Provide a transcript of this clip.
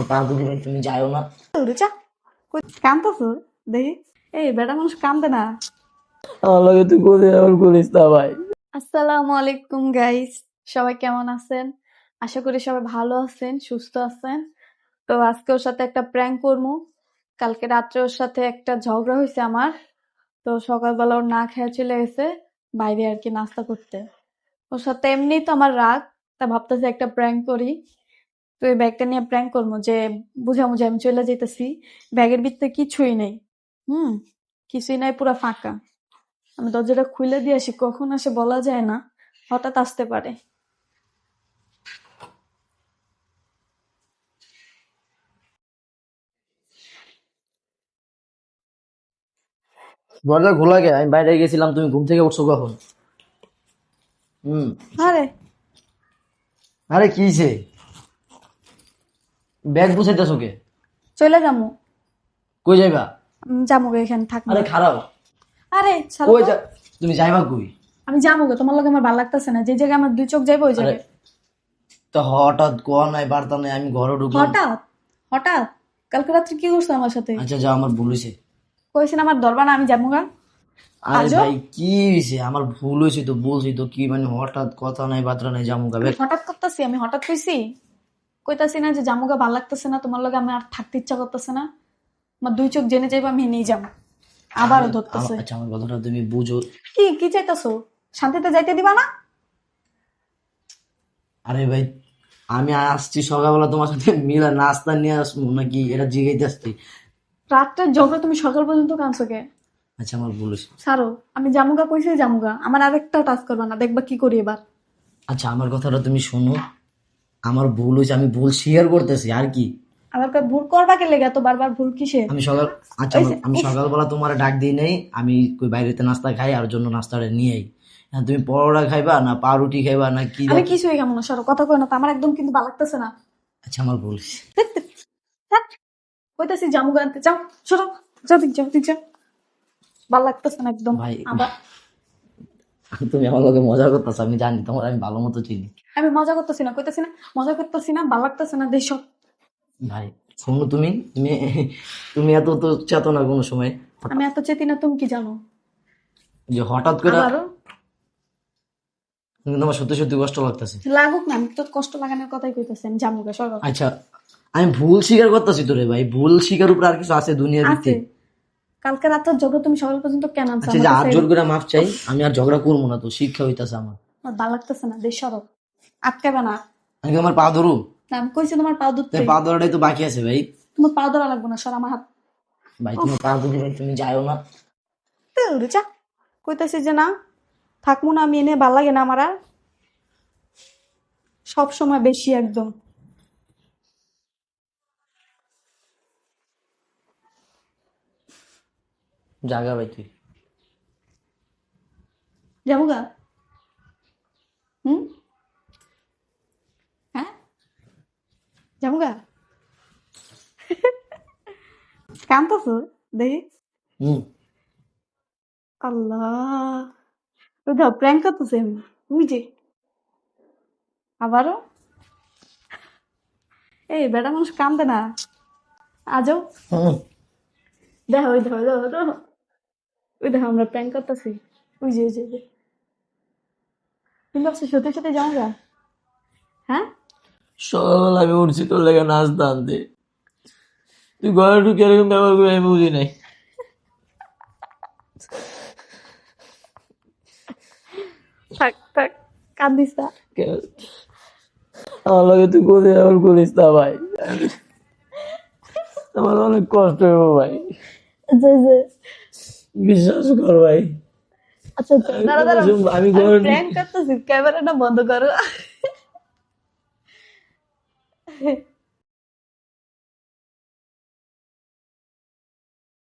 তোমার পা দুটি ভাই, তুমি যাও না। কান্দতেছো দেখি। এই বেটা মানুষ কান্দে না। আমার লগে তুই কোথায় এমন করিস না ভাই। আসসালামু আলাইকুম গাইস, সবাই কেমন আছেন? আশা করি সবাই ভালো আছেন, সুস্থ আছেন। তো আজকে ওর সাথে একটা প্র্যাঙ্ক করবো। কালকে রাত্রে ওর সাথে একটা ঝগড়া হয়েছে আমার। তো সকালবেলা ওর না খেয়ে চলে গেছে বাইরে আর কি নাস্তা করতে। ওর সাথে এমনি তো আমার রাগ, তা ভাবতেছি একটা প্র্যাঙ্ক করি। তো এই ব্যাগটা নিয়ে প্র্যাঙ্ক করবো যে বুঝামুঝি আমি চলে যেতেছি, ব্যাগের ভিতরে কিছুই নেই। হুম, কিছুই নাই, পুরো ফাঁকা। আমি দরজাটা খুলে দিয়ে আসি, কখন আসে বলা যায় না, হঠাৎ আসতে পারে। দরজা খোলা কে? আমি বাইরে গেছিলাম, তুমি ঘুম থেকে উঠছো কখন? হুম। আরে আরে কিছে? ব্যাগ গুছাইতেছো কে? চলে যাবো। কই যাইবা? যাবো গো, এখানে থাকবো আরে না। খারাপ। আরে ছাড়ো কই তো। যা? তুমি যাইবা কই? আমি যাবো গো, তোমার লগে আমার ভালো লাগতেছে না। যে জায়গায় আমার দুই চোখ যাইবো ওই আরে জায়গায়। তো হঠাৎ কোয়া নাই, বার্তা নাই, আমি ঘরে ঢুকলাম। হঠাৎ? হঠাৎ? কালকে রাত্রে কি করছো আমার সাথে? আচ্ছা যাও, আমার ভুল হয়েছে। কইছেন আমার ধরবা না, আমি যাবো গা। আরে আজও ভাই কি হয়েছে? আমার ভুল হয়েছে তো বলছি তো, কি মানে হঠাৎ কথা নাই বার্তা নাই, যাবো গা ব্যাগ। হঠাৎ করতেছি, আমি হঠাৎ কইছি? কইতাছি না যে জামুগা ভাল লাগতেছে না, তোমার লগে আমি আর থাকতে ইচ্ছা করতেছে না। আমার দুই চোখ জেনে যাইবা, আমি নিয়ে যাবো। আবারও ধরতেছে। আচ্ছা আমার কথাটা তুমি বুঝো। কি কি চাইতেছো? শান্তিতে যাইতে দিবা না? আরে ভাই, আমি আসছি সকালবেলা তোমার সাথে মিলা নাস্তা নিয়ে আসবো নাকি এটা জিগাইতে আসছি। রাত্রের ঝগড়া তুমি সকাল পর্যন্ত কাঁদছো কে? আচ্ছা আমার ভুল হয়েছে। ছাড়ো, আমি জামুগা কইছি জামুগা, আমার আরেকটা টাচ করবা না, দেখবা কি করি এবার। আচ্ছা আমার কথাটা তুমি শোনো, আমার ভুল হয়েছে, আমি ভুল স্বীকার করতেছি আর কি। আবার ভুল করবা কে লেগে এত বারবার ভুল কিসে? আমি সকাল আচ্ছা ওই যে, আমি উফ, সকালবেলা তোমার ডাক দিই নাই, আমি কই বাইরেতে নাস্তা খাই আর জন্য নাস্তাটা নিয়ে আই। এখন তুমি পরোটা খাইবা না পাউরুটি খাইবা না কি আমি রাখি? কিছুই কেমন না, সরো, কথা কই না তো, আমার একদম কিন্তু ভালো লাগতেছে না। আচ্ছা আমার ভুল হয়েছে। ধ্যাৎ, কইতাছি জামুগা আনতে, যাও, সরো, যাও দিক যাও দিক যাও। ভালো লাগতেছে না একদম। ভাই আবার তুমি আমার লগে মজা করতেছো, আমি জানি তোমার আমি ভালো মতো চিনি। আমি মজা করতেছি না, কইতাছি না মজা করতেছি না, ভালো লাগতেছে না, দেশ। ভাই শোনো, তুমি তুমি তুমি এত তো চেতো না কোনো সময়। আমি এত চেতি না, তুমি কি জানো? যে হঠাৎ করে আবারও কিন্তু আমার সত্যি সত্যি কষ্ট লাগতেছে। লাগুক না, আমি তো কষ্ট লাগানোর কথাই কইতাছি, আমি জামুগা, সরো। আচ্ছা আমি ভুল স্বীকার করতেছি তোরে ভাই, ভুল স্বীকার উপরে আর কিছু আছে দুনিয়ার আছে। ভিত্তি? কালকে রাতের ঝগড়া তুমি সকাল পর্যন্ত কেন আনছো আচ্ছা আমার যে কাছে? হাত জোর করে মাফ চাই, আমি আর ঝগড়া করবো না, তো শিক্ষা হইতাছে আমার। আমার ভালো লাগতেছে না, দেশ সরব, আটকাবে না। আমি কি আমার পা ধরু? না, আমি কইছি তোমার পা তো ধরতে। পা ধরাটাই তো বাকি আছে ভাই। তোমার পা ধরা লাগবে না, সর আমার হাত। ভাই উফ, তোমার পা ধরি ভাই, তুমি যাও না। চা, কইতাছি যে না, থাকবো না আমি, এনে ভাল লাগে না আমার আর। সব সময় বেশি একদম। জাগা ভাই তুই। যাবো গা। হুম, হ্যাঁ, যাবো গা। কান্দতেছো দেখি। হুম। আল্লাহ, ওই দাও প্র্যাঙ্ক করতেছি আমি, ওই যে আবারও। এই বেটা মানুষ কান্দে না। আজও হুম। দেখো, ওই দেখো দেখো দেখো, ওই দেখো আমরা প্র্যাঙ্ক করতেছি। ওই যে ওই যে ওই যে। তুমি ভাবছো সত্যি সত্যি যাও গা? হ্যাঁ, সকালবেলা আমি উঠছি তোর লেগে নাস্তা আনতে, তুই ঘরে ঢুকে এরকম ব্যবহার করে আমি বুঝি নাই। থাক থাক, কান্দিস না। কে- আমার লগে তুই কোথায় এমন করিস না ভাই, আমার অনেক কষ্ট হইব ভাই, আচ্ছা আচ্ছা বিশ্বাস কর ভাই। আচ্ছা আচ্ছা, আমি দাঁড়া কোনো দাঁড়া, সময়- আমি আমি ঘরে প্র্যাঙ্ক করতেছি, ক্যামেরাটা বন্ধ করো।